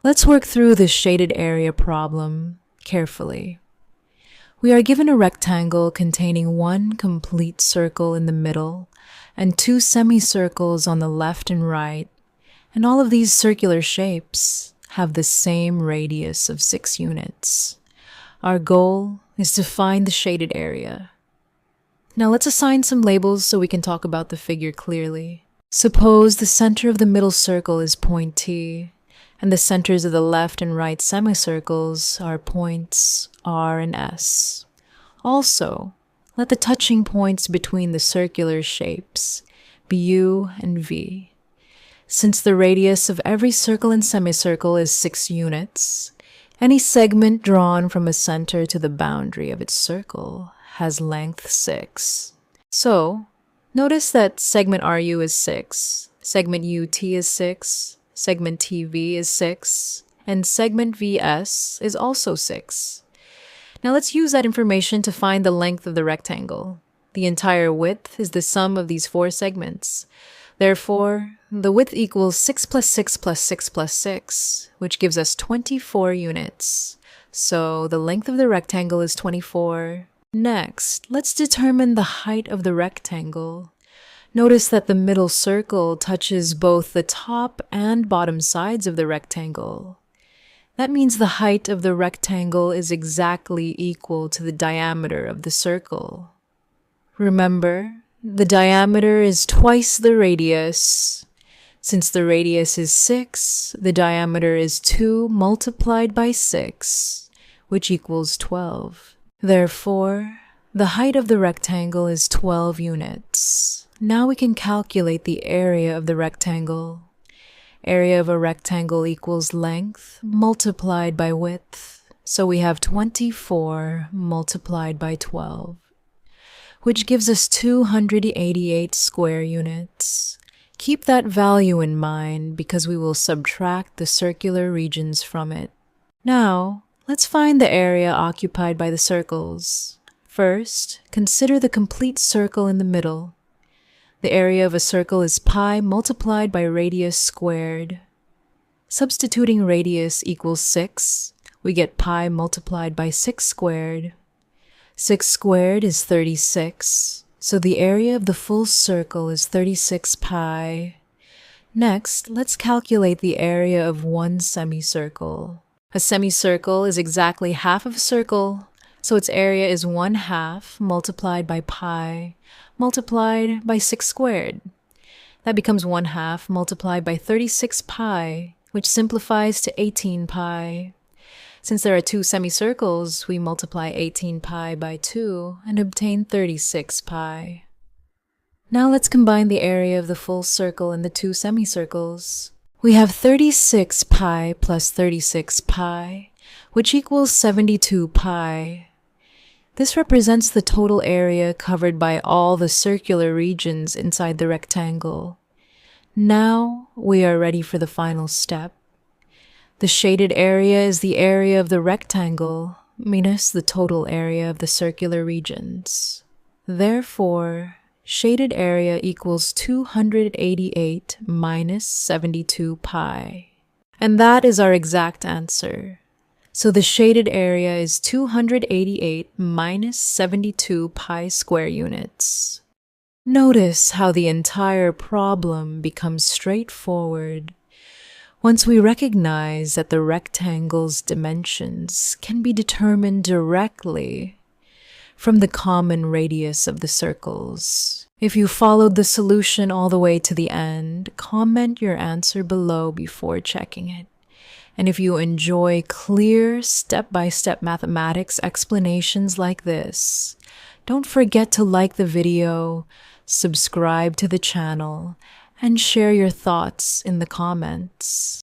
Let's work through this shaded area problem carefully. We are given a rectangle containing one complete circle in the middle and two semicircles on the left and right, and all of these circular shapes have the same radius of 6 units. Our goal is to find the shaded area. Now let's assign some labels so we can talk about the figure clearly. Suppose the center of the middle circle is point T, and the centers of the left and right semicircles are points R and S. Also, let the touching points between the circular shapes be U and V. Since the radius of every circle and semicircle is 6 units, any segment drawn from a center to the boundary of its circle has length 6. So, notice that segment RU is 6, segment UT is 6, segment TV is 6, and segment VS is also 6. Now let's use that information to find the length of the rectangle. The entire width is the sum of these 4 segments. Therefore, the width equals 6 plus 6 plus 6 plus 6, which gives us 24 units. So the length of the rectangle is 24. Next, let's determine the height of the rectangle. Notice that the middle circle touches both the top and bottom sides of the rectangle. That means the height of the rectangle is exactly equal to the diameter of the circle. Remember, the diameter is twice the radius. Since the radius is 6, the diameter is 2 multiplied by 6, which equals 12. Therefore, the height of the rectangle is 12 units. Now we can calculate the area of the rectangle. Area of a rectangle equals length multiplied by width. So we have 24 multiplied by 12, which gives us 288 square units. Keep that value in mind because we will subtract the circular regions from it. Now, let's find the area occupied by the circles. First, consider the complete circle in the middle. The area of a circle is pi multiplied by radius squared. Substituting radius equals 6, we get pi multiplied by 6 squared. 6 squared is 36, so the area of the full circle is 36 pi. Next, let's calculate the area of one semicircle. A semicircle is exactly half of a circle, so its area is 1/2 multiplied by pi multiplied by 6 squared. That becomes 1/2 multiplied by 36 pi, which simplifies to 18 pi. Since there are 2 semicircles, we multiply 18 pi by 2 and obtain 36 pi. Now let's combine the area of the full circle and the 2 semicircles. We have 36 pi plus 36 pi, which equals 72 pi. This represents the total area covered by all the circular regions inside the rectangle. Now we are ready for the final step. The shaded area is the area of the rectangle minus the total area of the circular regions. Therefore, shaded area equals 288 minus 72 pi. And that is our exact answer. So the shaded area is 288 minus 72 pi square units. Notice how the entire problem becomes straightforward once we recognize that the rectangle's dimensions can be determined directly from the common radius of the circles. If you followed the solution all the way to the end, comment your answer below before checking it. And if you enjoy clear step-by-step mathematics explanations like this, don't forget to like the video, subscribe to the channel, and share your thoughts in the comments.